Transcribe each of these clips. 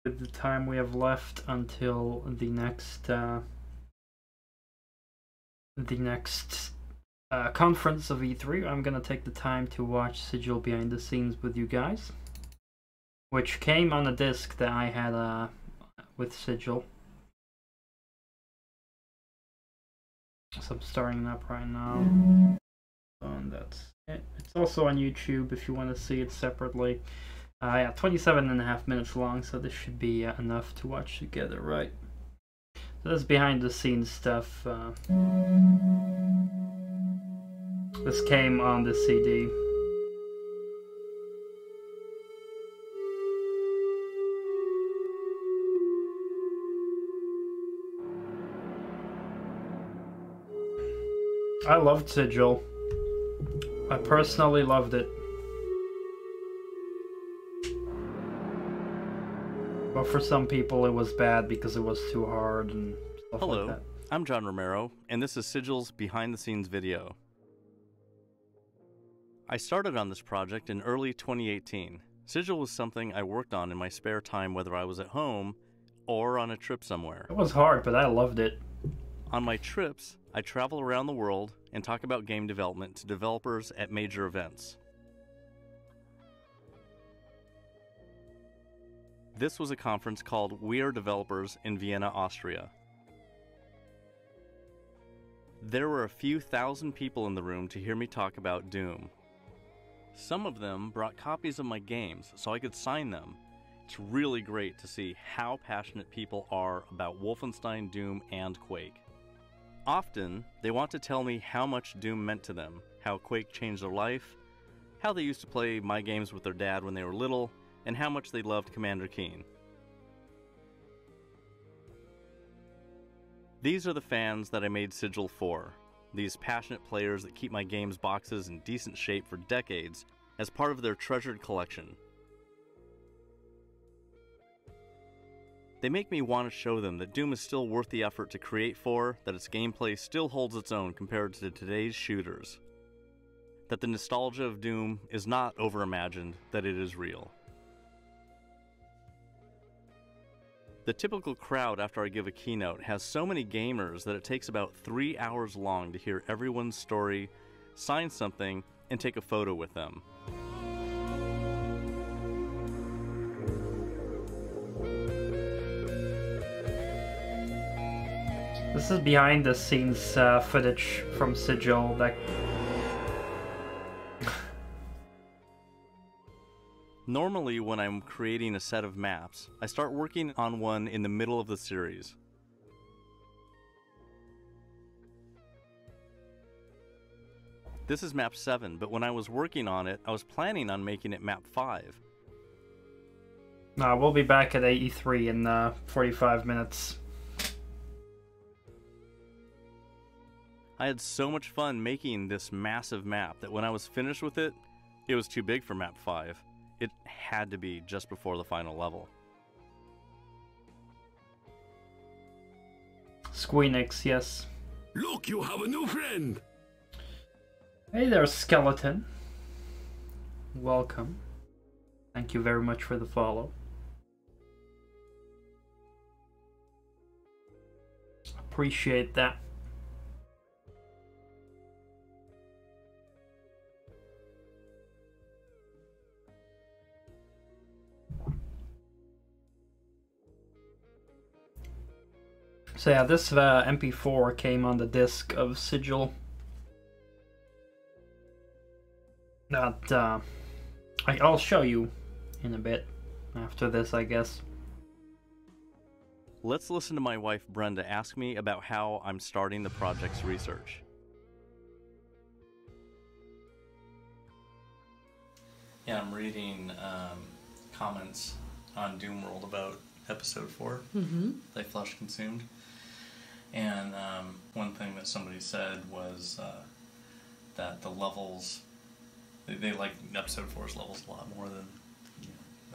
with the time we have left until the next conference of E3, I'm gonna take the time to watch Sigil Behind the Scenes with you guys, which came on a disc that I had with Sigil. So I'm starting it up right now. And that's it. It's also on YouTube if you want to see it separately. Yeah, 27.5 minutes long, so this should be enough to watch together, right? So that's behind the scenes stuff. This came on the CD. I loved Sigil. I personally loved it. But for some people it was bad because it was too hard and stuff like that. Hello, I'm John Romero, and this is Sigil's behind the scenes video. I started on this project in early 2018. Sigil was something I worked on in my spare time, whether I was at home or on a trip somewhere. It was hard, but I loved it. On my trips, I travel around the world and talk about game development to developers at major events. This was a conference called We Are Developers in Vienna, Austria. There were a few thousand people in the room to hear me talk about Doom. Some of them brought copies of my games so I could sign them. It's really great to see how passionate people are about Wolfenstein, Doom, and Quake. Often, they want to tell me how much Doom meant to them, how Quake changed their life, how they used to play my games with their dad when they were little, and how much they loved Commander Keen. These are the fans that I made Sigil for. These passionate players that keep my games boxes in decent shape for decades as part of their treasured collection. They make me want to show them that Doom is still worth the effort to create for, that its gameplay still holds its own compared to today's shooters. That the nostalgia of Doom is not overimagined, that it is real. The typical crowd after I give a keynote has so many gamers that it takes about 3 hours long to hear everyone's story, sign something, and take a photo with them. This is behind the scenes footage from Sigil that Normally, when I'm creating a set of maps, I start working on one in the middle of the series. This is map 7, but when I was working on it, I was planning on making it map 5. we'll be back at AE3 in 45 minutes. I had so much fun making this massive map that when I was finished with it, it was too big for map 5. It had to be just before the final level. Squeenix, yes. Look, you have a new friend! Hey there, Skeleton. Welcome. Thank you very much for the follow. Appreciate that. So yeah, this MP4 came on the disc of Sigil. That I'll show you in a bit after this, I guess. Let's listen to my wife Brenda ask me about how I'm starting the project's research. Yeah, I'm reading comments on Doom World about Episode 4, They Flesh Consumed. And one thing that somebody said was that the levels, they like Episode 4's levels a lot more than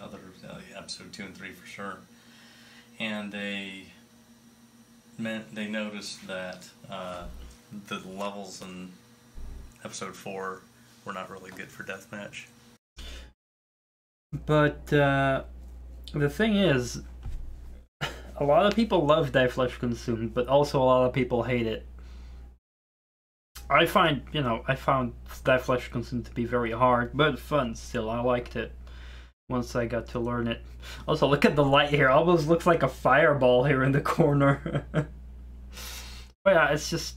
other Episode 2 and 3 for sure. And they noticed that the levels in Episode 4 were not really good for deathmatch. But the thing is, a lot of people love Die Flesh Consumed, but also a lot of people hate it. I found Die Flesh Consumed to be very hard, but fun still. I liked it once I got to learn it. Also, look at the light here. Almost looks like a fireball here in the corner. But yeah, it's just,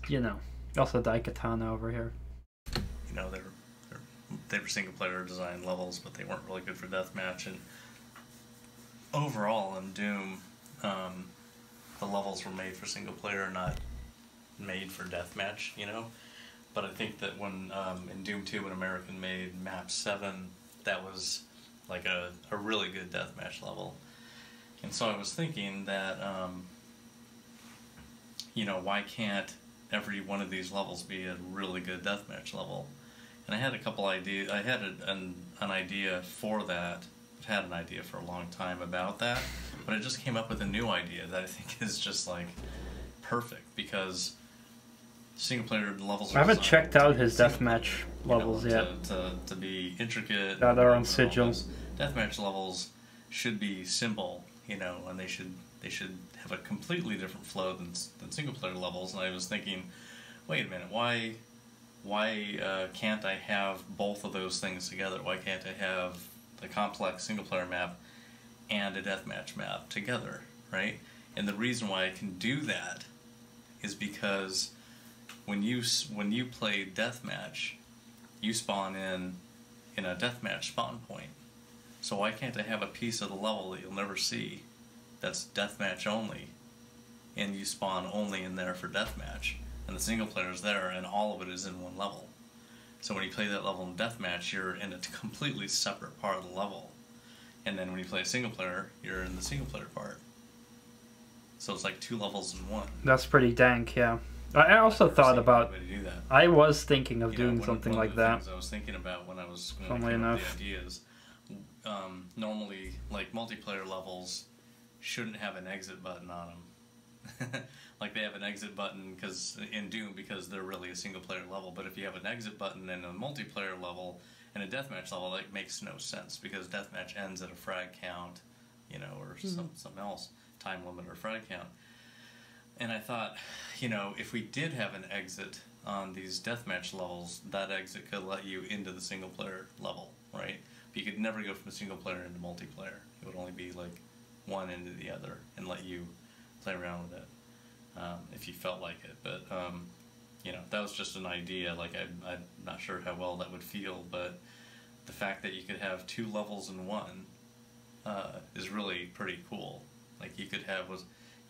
also Daikatana over here. They were single player design levels, but they weren't really good for deathmatch. And overall, in Doom, the levels were made for single player, not made for deathmatch. But I think that when in Doom 2, when American made Map 7, that was like a really good deathmatch level. And so I was thinking that, why can't every one of these levels be a really good deathmatch level? And I had a couple ideas. I had an idea for that. I've had an idea for a long time about that, but I just came up with a new idea that I think is just like perfect, because single player levels I haven't checked out his deathmatch levels yet. To be intricate. Yeah, they're on Sigil. Deathmatch levels should be simple, and they should have a completely different flow than single player levels. And I was thinking, wait a minute, why can't I have both of those things together? Why can't I have the complex single player map and a deathmatch map together, right? And the reason why I can do that is because when you play deathmatch, you spawn in a deathmatch spawn point. So why can't I have a piece of the level that you'll never see that's deathmatch only, and you spawn only in there for deathmatch, and the single player is there, and all of it is in one level. So when you play that level in deathmatch, you're in a completely separate part of the level, and then when you play single player, you're in the single player part. So it's like 2 levels in one. That's pretty dank, yeah. I also thought about. I was thinking of doing something like that. I was thinking about when I was coming up with the ideas. Normally, like, multiplayer levels shouldn't have an exit button on them. Like, they have an exit button in Doom because they're really a single player level, but if you have an exit button in a multiplayer level and a deathmatch level, that makes no sense, because deathmatch ends at a frag count, or something else, time limit or frag count. And I thought, if we did have an exit on these deathmatch levels, that exit could let you into the single player level, right? But you could never go from a single player into multiplayer. It would only be like one into the other and let you play around with it if you felt like it. But, that was just an idea. Like, I'm not sure how well that would feel, but the fact that you could have 2 levels in one is really pretty cool. Like, you could have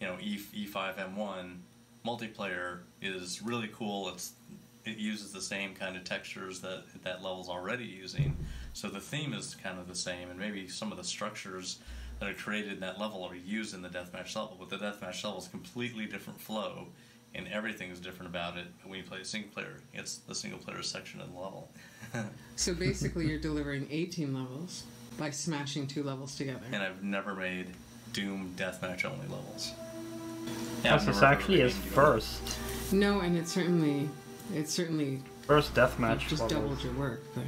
E5M1 multiplayer is really cool. It uses the same kind of textures that level's already using, so the theme is kind of the same, and maybe some of the structures that are created in that level are used in the deathmatch level, but the deathmatch level is completely different flow, and everything is different about it. When you play single player, it's the single player section of the level. So basically you're delivering 18 levels by smashing 2 levels together. And I've never made Doom deathmatch only levels. This actually is first. No, and it's certainly first deathmatch just level. doubled your work, but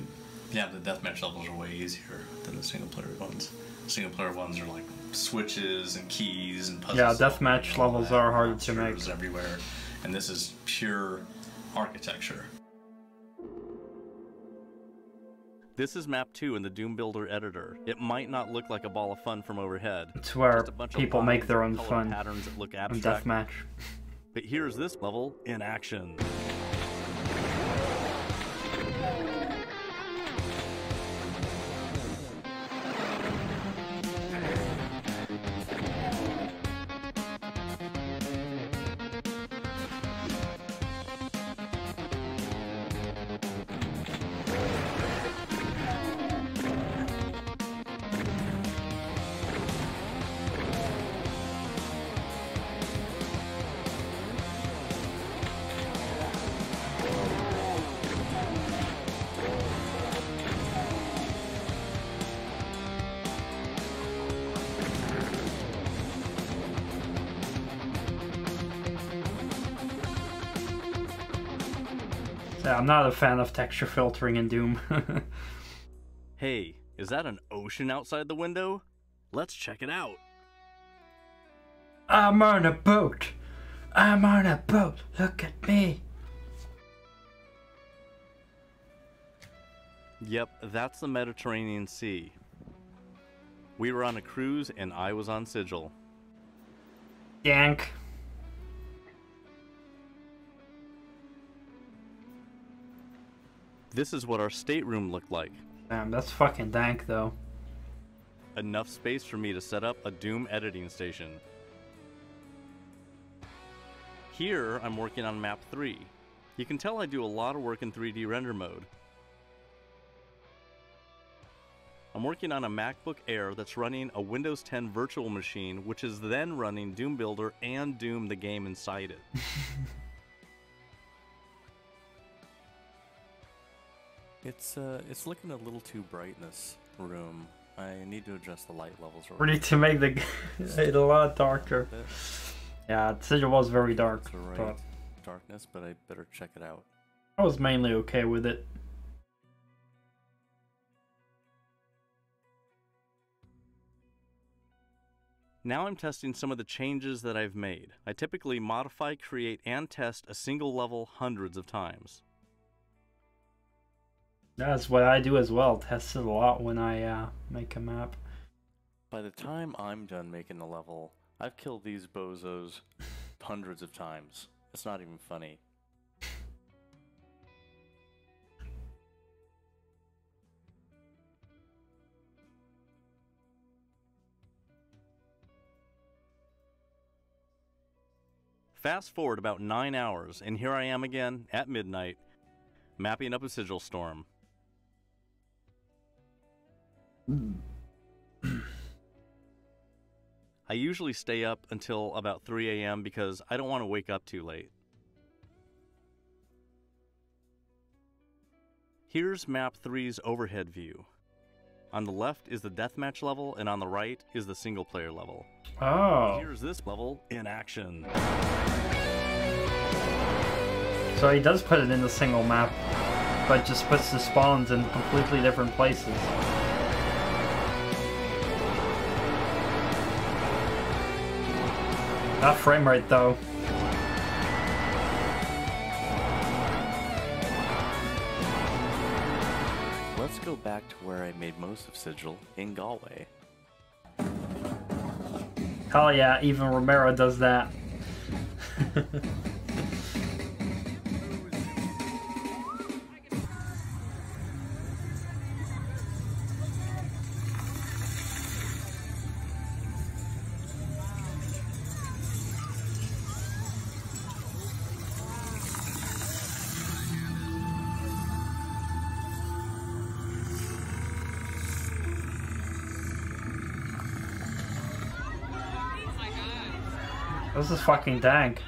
yeah, the deathmatch levels are way easier than the single player ones. Single player ones are like switches and keys and puzzles. Yeah, deathmatch levels are hard to make. Everywhere, and this is pure architecture. This is map 2 in the Doom Builder editor. It might not look like a ball of fun from overhead. It's where people make their own fun patterns that look in abstract. deathmatch. But here's this level in action. Yeah, I'm not a fan of texture filtering in Doom. Hey, is that an ocean outside the window? Let's check it out. I'm on a boat. I'm on a boat. Look at me. Yep, that's the Mediterranean Sea. We were on a cruise and I was on Sigil. Dank. This is what our stateroom looked like. Damn, that's fucking dank though. Enough space for me to set up a Doom editing station. Here, I'm working on map 3. You can tell I do a lot of work in 3D render mode. I'm working on a MacBook Air that's running a Windows 10 virtual machine, which is then running Doom Builder and Doom the game inside it. It's looking a little too bright in this room. I need to adjust the light levels. We need to make the it a lot darker. Yeah, Sigil was very dark. It's the right but darkness, but I better check it out. I was mainly okay with it. Now I'm testing some of the changes that I've made. I typically modify, create, and test a single level hundreds of times. That's what I do as well. Test it a lot when I make a map. By the time I'm done making the level, I've killed these bozos hundreds of times. It's not even funny. Fast forward about 9 hours, and here I am again, at midnight, mapping up a Sigil storm. I usually stay up until about 3 a.m. because I don't want to wake up too late. Here's map 3's overhead view. On the left is the deathmatch level, and on the right is the single player level. Oh. Here's this level in action. So he does put it in the single map, but just puts the spawns in completely different places. That frame rate though. Let's go back to where I made most of Sigil, in Galway. Hell yeah, even Romero does that. This is fucking dank.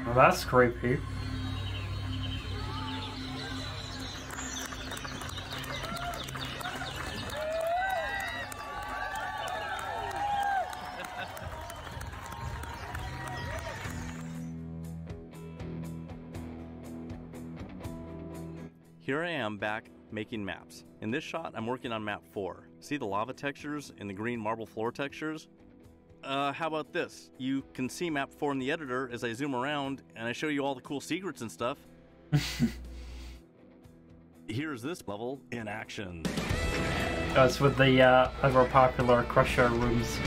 Well, that's creepy. Here I am back making maps. In this shot, I'm working on map 4. See the lava textures and the green marble floor textures? How about this? You can see map 4 in the editor as I zoom around and I show you all the cool secrets and stuff. Here's this level in action. That's with the ever popular Crusher rooms.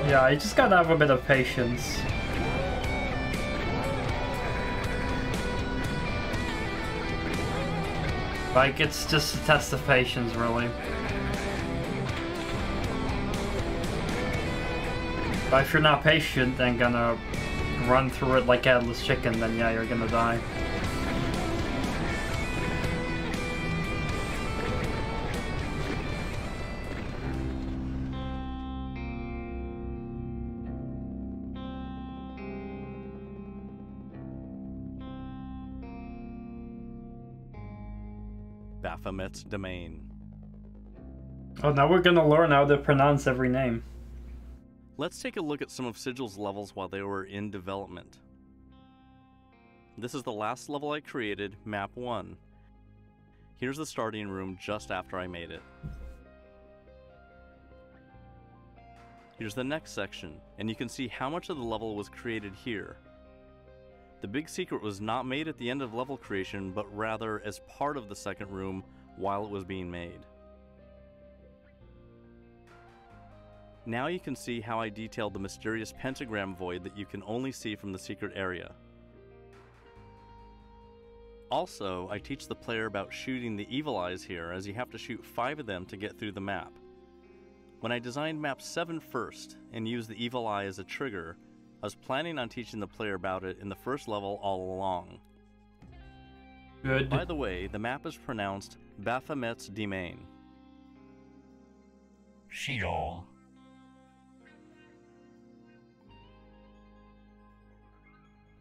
Yeah, you just gotta have a bit of patience. Like, it's just a test of patience, really. But if you're not patient and gonna run through it like headless chicken, then yeah, you're gonna die. Baphomet's Domain. Oh, now we're gonna learn how to pronounce every name. Let's take a look at some of Sigil's levels while they were in development. This is the last level I created, Map 1. Here's the starting room just after I made it. Here's the next section, and you can see how much of the level was created here. The big secret was not made at the end of level creation, but rather as part of the second room while it was being made. Now you can see how I detailed the mysterious pentagram void that you can only see from the secret area. Also, I teach the player about shooting the evil eyes here, as you have to shoot 5 of them to get through the map. When I designed map 7 first and used the evil eye as a trigger, I was planning on teaching the player about it in the first level all along. Good. By the way, the map is pronounced Baphomet's Domain. Sheol.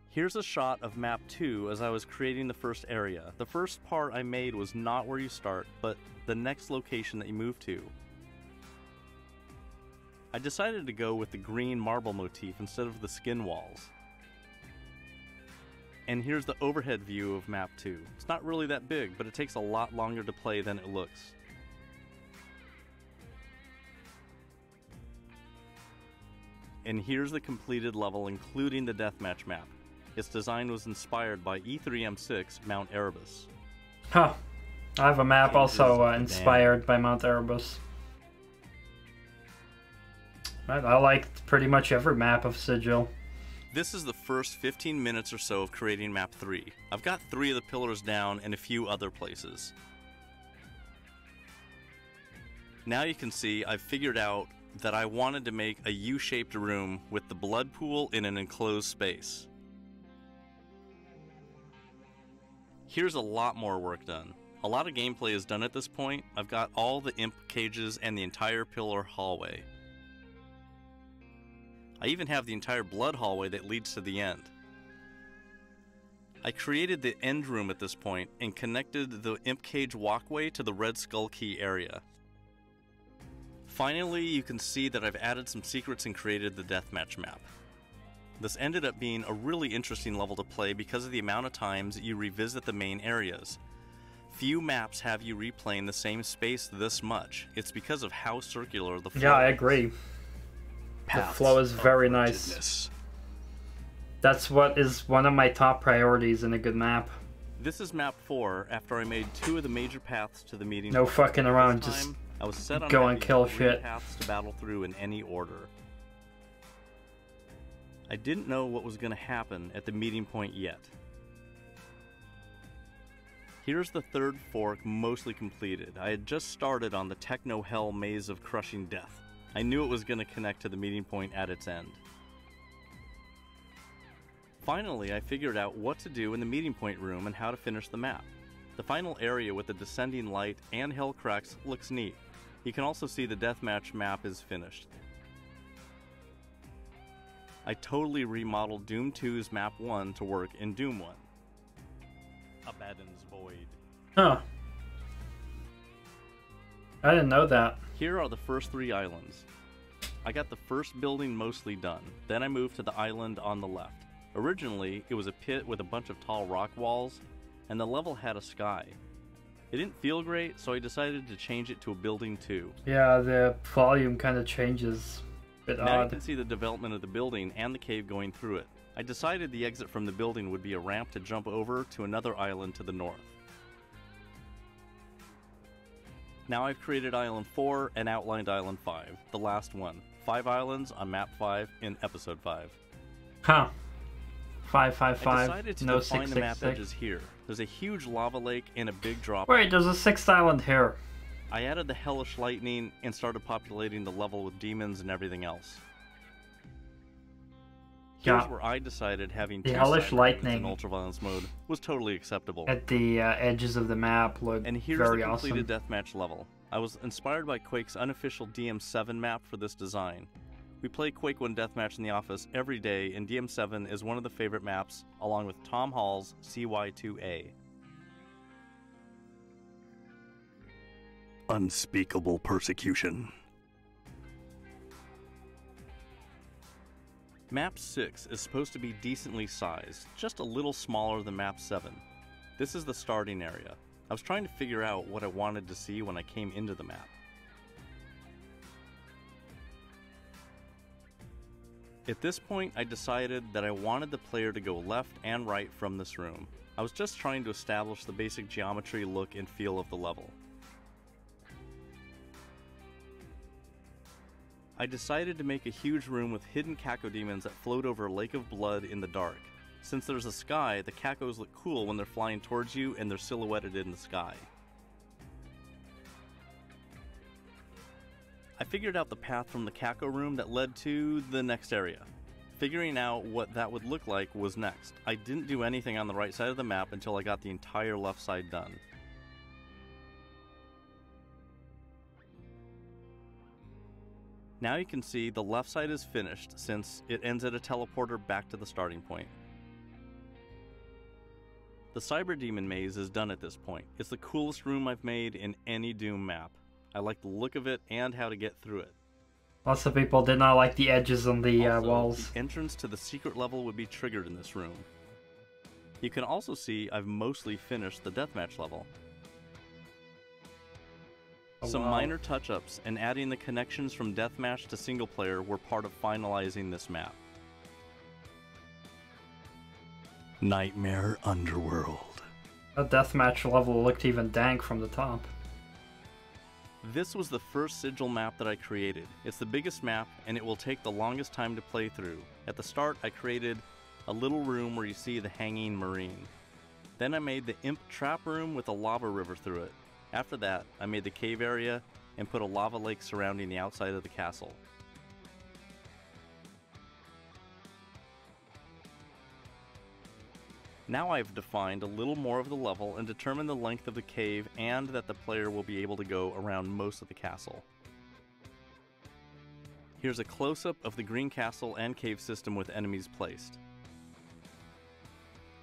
Here's a shot of map 2 as I was creating the first area. The first part I made was not where you start, but the next location that you move to. I decided to go with the green marble motif instead of the skin walls. And here's the overhead view of map 2. It's not really that big, but it takes a lot longer to play than it looks. And here's the completed level, including the deathmatch map. Its design was inspired by E3M6 Mount Erebus. Huh. I have a map also Damn. inspired by Mount Erebus. I liked pretty much every map of Sigil. This is the first 15 minutes or so of creating map 3. I've got 3 of the pillars down and a few other places. Now you can see I've figured out that I wanted to make a U-shaped room with the blood pool in an enclosed space. Here's a lot more work done. A lot of gameplay is done at this point. I've got all the imp cages and the entire pillar hallway. I even have the entire blood hallway that leads to the end. I created the end room at this point and connected the imp cage walkway to the Red Skull Key area. Finally, you can see that I've added some secrets and created the deathmatch map. This ended up being a really interesting level to play because of the amount of times you revisit the main areas. Few maps have you replaying the same space this much. It's because of how circular the flow is. Yeah, I agree. The flow is very nice. That's what is one of my top priorities in a good map. This is map 4 after I made 2 of the major paths to the meeting. No fucking around, This just time, I was set on go and having kill 3 shit. paths to battle through in any order. I didn't know what was going to happen at the meeting point yet. Here's the third fork mostly completed. I had just started on the Techno Hell Maze of Crushing Death. I knew it was going to connect to the meeting point at its end. Finally, I figured out what to do in the meeting point room and how to finish the map. The final area with the descending light and hell cracks looks neat. You can also see the deathmatch map is finished. I totally remodeled Doom 2's map 1 to work in Doom 1. Abaddon's Void. Huh. I didn't know that. Here are the first 3 islands. I got the first building mostly done. Then I moved to the island on the left. Originally, it was a pit with a bunch of tall rock walls, and the level had a sky. It didn't feel great, so I decided to change it to a building too. Yeah, the volume kind of changes. A bit Now you odd. can see the development of the building and the cave going through it. I decided the exit from the building would be a ramp to jump over to another island to the north. Now I've created Island 4 and outlined Island 5, the last one. 5 islands on map 5 in episode 5. Huh. I 555. decided to No define the map 666. edges here. There's a huge lava lake and a big drop. Wait, there's a 6th island here. I added the hellish lightning and started populating the level with demons and everything else. Here's Yeah. where I decided having The two hellish cyber lightning. demons in ultraviolence mode was totally acceptable. At the edges of the map look And here's very the completed awesome. deathmatch level. I was inspired by Quake's unofficial DM7 map for this design. We play Quake 1 Deathmatch in the office every day, and DM7 is one of the favorite maps, along with Tom Hall's CY2A. Unspeakable persecution. Map 6 is supposed to be decently sized, just a little smaller than Map 7. This is the starting area. I was trying to figure out what I wanted to see when I came into the map. At this point, I decided that I wanted the player to go left and right from this room. I was just trying to establish the basic geometry, look, and feel of the level. I decided to make a huge room with hidden cacodemons that float over a lake of blood in the dark. Since there's a sky, the cacos look cool when they're flying towards you and they're silhouetted in the sky. I figured out the path from the caco room that led to the next area. Figuring out what that would look like was next. I didn't do anything on the right side of the map until I got the entire left side done. Now you can see the left side is finished since it ends at a teleporter back to the starting point. The Cyber Demon Maze is done at this point. It's the coolest room I've made in any Doom map. I like the look of it and how to get through it. Lots of people did not like the edges on the Also, walls. the entrance to the secret level would be triggered in this room. You can also see I've mostly finished the deathmatch level. Oh, Some wow. minor touch-ups and adding the connections from deathmatch to single player were part of finalizing this map. Nightmare Underworld. The deathmatch level looked even dank from the top. This was the first Sigil map that I created. It's the biggest map, and it will take the longest time to play through. At the start, I created a little room where you see the hanging marine. Then I made the imp trap room with a lava river through it. After that, I made the cave area and put a lava lake surrounding the outside of the castle. Now I've defined a little more of the level and determined the length of the cave and that the player will be able to go around most of the castle. Here's a close-up of the green castle and cave system with enemies placed.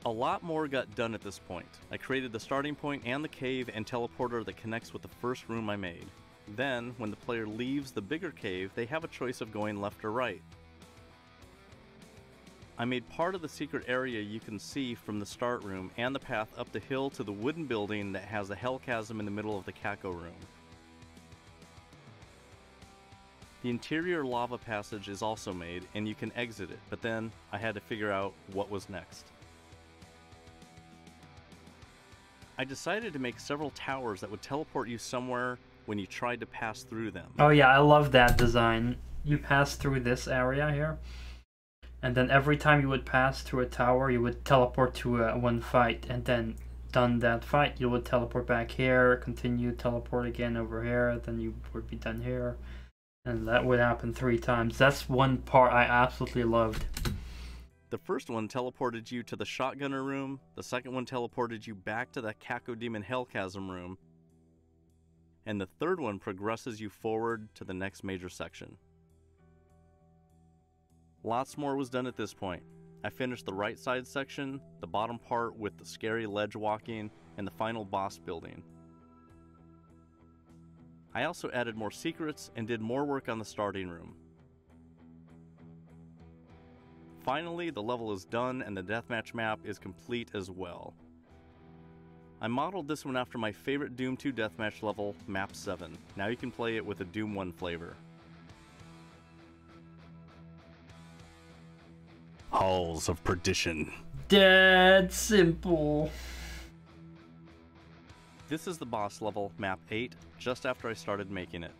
A lot more got done at this point. I created the starting point and the cave and teleporter that connects with the first room I made. Then, when the player leaves the bigger cave, they have a choice of going left or right. I made part of the secret area you can see from the start room and the path up the hill to the wooden building that has the hell chasm in the middle of the caco room. The interior lava passage is also made and you can exit it, but then I had to figure out what was next. I decided to make several towers that would teleport you somewhere when you tried to pass through them. Oh yeah, I love that design. You pass through this area here, and then every time you would pass through a tower, you would teleport to one fight, and then done that fight, you would teleport back here, continue teleport again over here, then you would be done here, and that would happen 3 times. That's one part I absolutely loved. The first one teleported you to the shotgunner room, the second one teleported you back to the Cacodemon Hellchasm room, and the third one progresses you forward to the next major section. Lots more was done at this point. I finished the right side section, the bottom part with the scary ledge walking, and the final boss building. I also added more secrets and did more work on the starting room. Finally, the level is done and the deathmatch map is complete as well. I modeled this one after my favorite Doom 2 deathmatch level, Map 7. Now you can play it with a Doom 1 flavor. Halls of Perdition. Dead simple. This is the boss level, map 8, just after I started making it.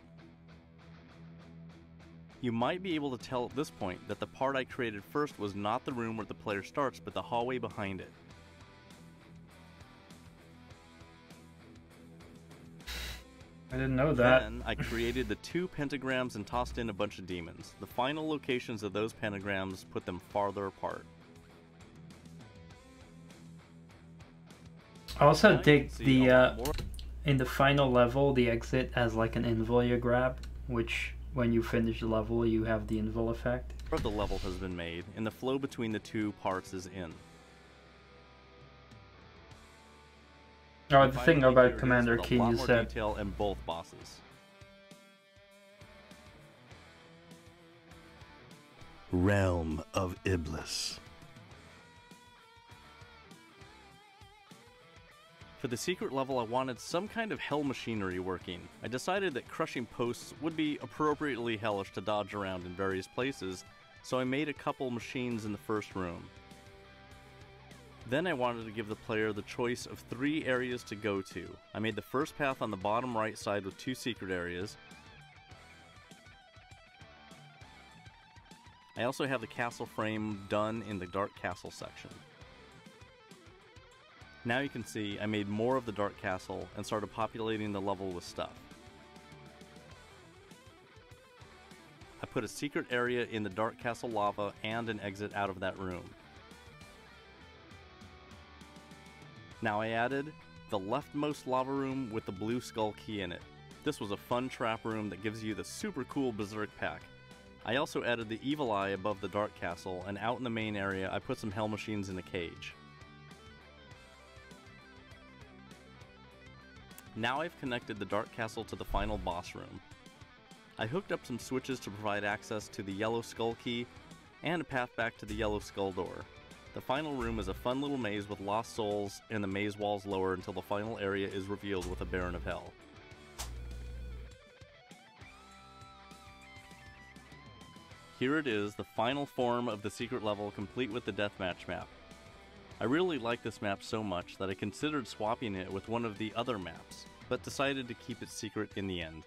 You might be able to tell at this point that the part I created first was not the room where the player starts, but the hallway behind it. I didn't know that. Then I created the 2 pentagrams and tossed in a bunch of demons. The final locations of those pentagrams put them farther apart. I also Now you dig can see the a lot more. in the final level, the exit as like an invul you grab, which when you finish the level, you have the invul effect. Part of the level has been made, and the flow between the 2 parts is in. Oh, And the finally, thing here it about is Commander with a Keen lot you more said. detail in both bosses. Realm of Iblis. For the secret level, I wanted some kind of hell machinery working. I decided that crushing posts would be appropriately hellish to dodge around in various places, so I made a couple machines in the first room. Then I wanted to give the player the choice of 3 areas to go to. I made the first path on the bottom right side with 2 secret areas. I also have the castle frame done in the Dark Castle section. Now you can see I made more of the Dark Castle and started populating the level with stuff. I put a secret area in the Dark Castle lava and an exit out of that room. Now I added the leftmost lava room with the blue skull key in it. This was a fun trap room that gives you the super cool Berserk pack. I also added the Evil Eye above the Dark Castle, and out in the main area I put some hell machines in a cage. Now I've connected the Dark Castle to the final boss room. I hooked up some switches to provide access to the Yellow Skull key and a path back to the Yellow Skull door. The final room is a fun little maze with lost souls, and the maze walls lower until the final area is revealed with a Baron of Hell. Here it is, the final form of the secret level, complete with the deathmatch map. I really like this map so much that I considered swapping it with one of the other maps, but decided to keep it secret in the end.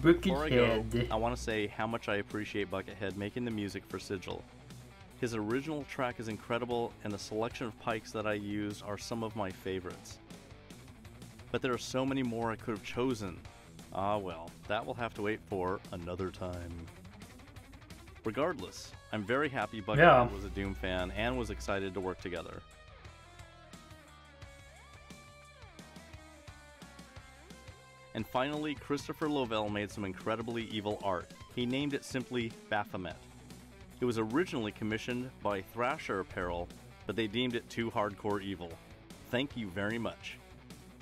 Before I go, Buckethead. I want to say how much I appreciate Buckethead making the music for Sigil. His original track is incredible, and the selection of pikes that I used are some of my favorites. But there are so many more I could have chosen. Ah well, that will have to wait for another time. Regardless, I'm very happy Buckethead was a Doom fan and was excited to work together. And finally, Christopher Lovell made some incredibly evil art. He named it simply Baphomet. It was originally commissioned by Thrasher Apparel, but they deemed it too hardcore evil. Thank you very much.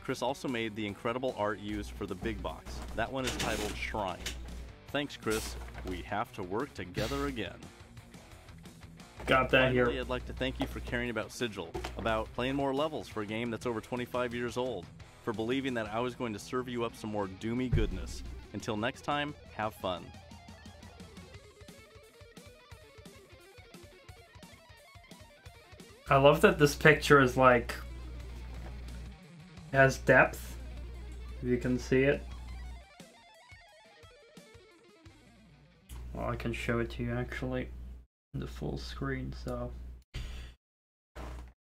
Chris also made the incredible art used for the big box. That one is titled Shrine. Thanks, Chris. We have to work together again. Got that Finally, here. I'd like to thank you for caring about Sigil, about playing more levels for a game that's over 25 years old, for believing that I was going to serve you up some more doomy goodness. Until next time, have fun. I love that this picture is like has depth. If you can see it. Well, I can show it to you actually in the full screen. So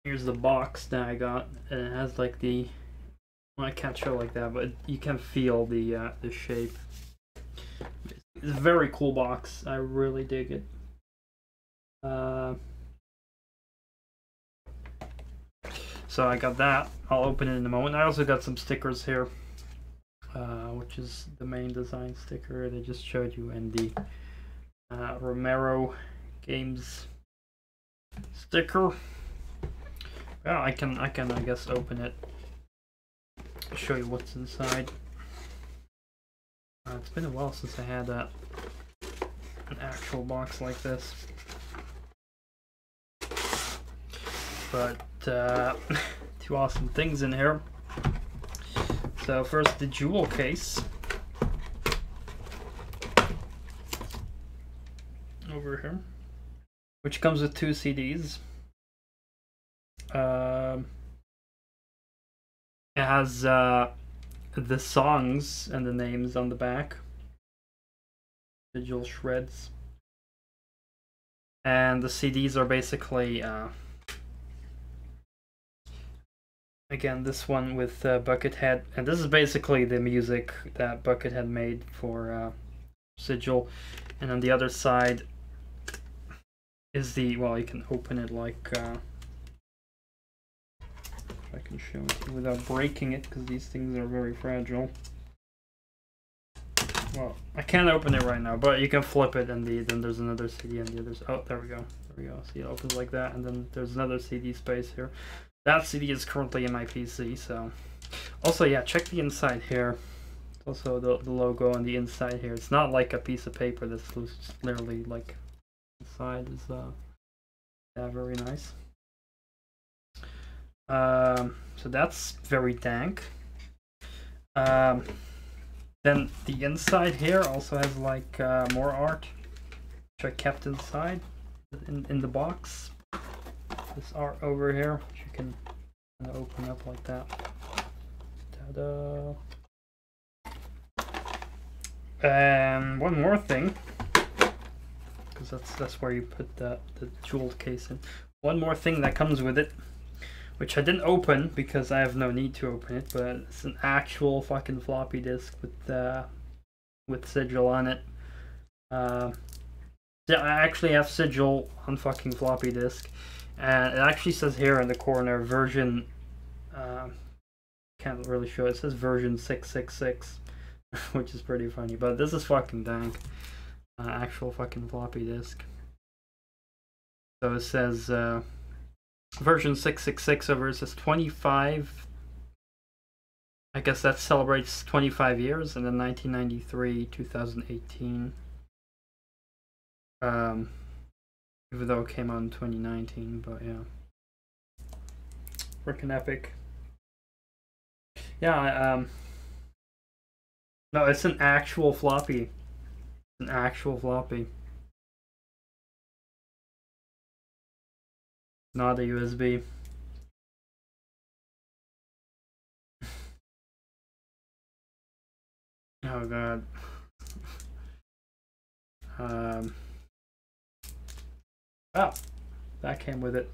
here's the box that I got, and it has like the. Well, I can't show like that, but you can feel the shape. It's a very cool box. I really dig it. So I got that. I'll open it in a moment. I also got some stickers here, which is the main design sticker that I just showed you, and the Romero Games sticker. Well, I can I guess open it. Show you what's inside. It's been a while since I had an actual box like this. But two awesome things in here. So first, the jewel case, over here, which comes with 2 CDs. It has the songs and the names on the back, digital shreds, and the CDs are basically again, this one with Buckethead, and this is basically the music that Buckethead made for Sigil, and on the other side is the, well, you can open it like if I can show it without breaking it, because these things are very fragile. Well, I can't open it right now, but you can flip it, and then there's another CD on the other side. Oh, there we go. There we go. See, it opens like that, and then there's another CD space here. That CD is currently in my PC, so... Also, yeah, check the inside here. Also, the logo on the inside here. It's not like a piece of paper that's loose. It's literally like... Inside is, yeah, very nice. So that's very dank. Then the inside here also has like more art, which I kept inside in the box. This art over here, which you can open up like that. Ta-da! And one more thing, because that's where you put the jeweled case in. One more thing that comes with it, which I didn't open because I have no need to open it, but it's an actual fucking floppy disk with Sigil on it. Yeah, I actually have Sigil on fucking floppy disk, and it actually says here in the corner version. Can't really show it. It says version 666, which is pretty funny. But this is fucking dank. Actual fucking floppy disk. So it says version 666 over. It says 25. I guess that celebrates 25 years, and then 1993, 2018. Even though it came out in 2019, but yeah. Freaking epic. Yeah, no, it's an actual floppy. It's an actual floppy. Not a USB. Oh god. Oh, that came with it.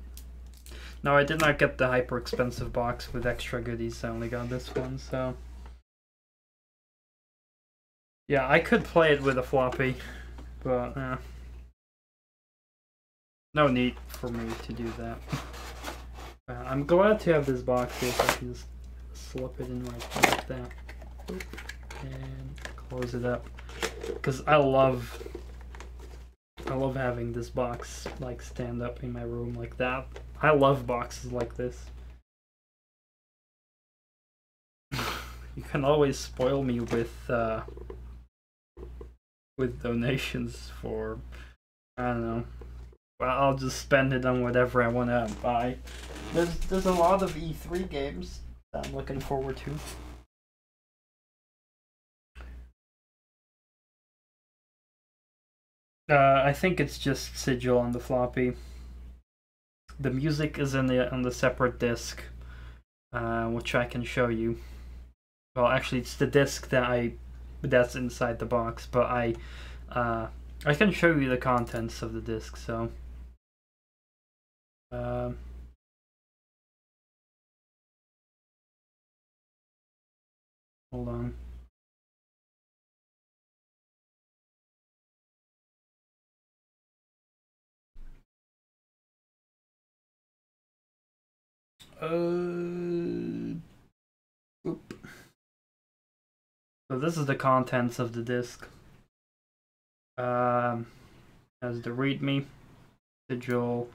No, I did not get the hyper expensive box with extra goodies. I only got this one, so yeah, I could play it with a floppy, but no need for me to do that. I'm glad to have this box here, so I can just slip it in like that and close it up, because I love having this box like stand up in my room like that. I love boxes like this. You can always spoil me with donations for, I don't know. Well, I'll just spend it on whatever I want to buy. There's a lot of E3 games that I'm looking forward to. I think it's just Sigil on the floppy. The music is on the separate disc, which I can show you. Well, actually, it's the disc that's inside the box, but I can show you the contents of the disc. So, hold on. Oop. So this is the contents of the disc. Has the README, Sigil,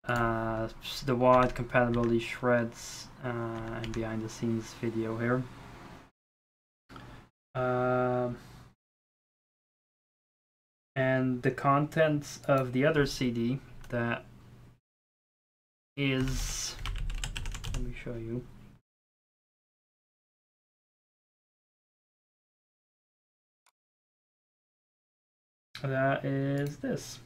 the WAD compatibility shreds, and behind the scenes video here. And the contents of the other CD that is, let me show you. That is this.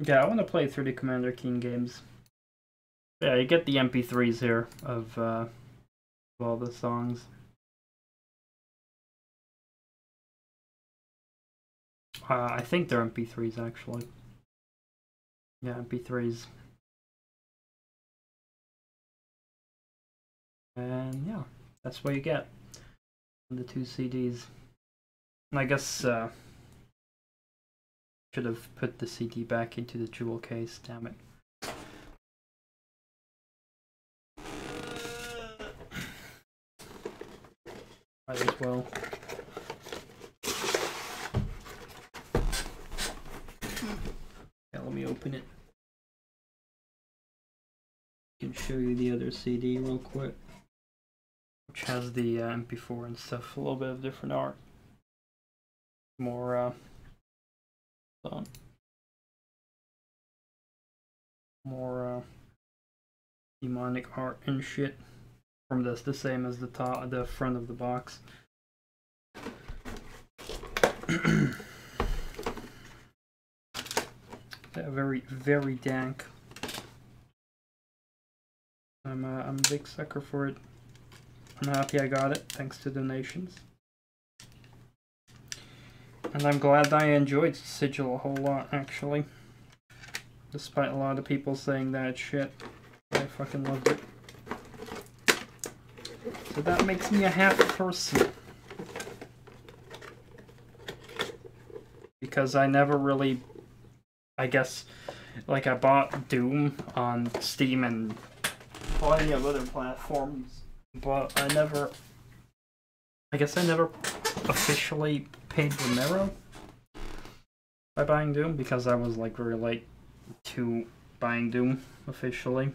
Yeah, I want to play through the Commander Keen games. Yeah, you get the MP3s here of all the songs. I think they're MP3s actually. Yeah, MP3s. And yeah, that's what you get. The 2 CDs. And I guess should have put the CD back into the jewel case, damn it. Might as well. Yeah, let me open it. I can show you the other CD real quick, which has the MP4 and stuff, a little bit of different art. More more demonic art and shit. From this, the same as the top, the front of the box. Yeah, very dank. I'm a big sucker for it. I'm happy I got it, thanks to donations. And I'm glad I enjoyed Sigil a whole lot, actually. Despite a lot of people saying that shit. I fucking loved it. So that makes me a happy person. Because I never really... I guess... Like, I bought Doom on Steam and plenty of other platforms. But I never... I guess I never officially paid Romero by buying Doom, because I was like very late to buying Doom officially.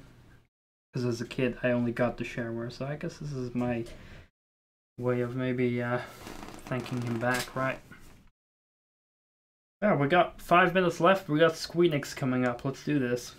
Because as a kid I only got the shareware, so I guess this is my way of maybe thanking him back, right? Yeah, we got 5 minutes left. We got Squeenix coming up. Let's do this.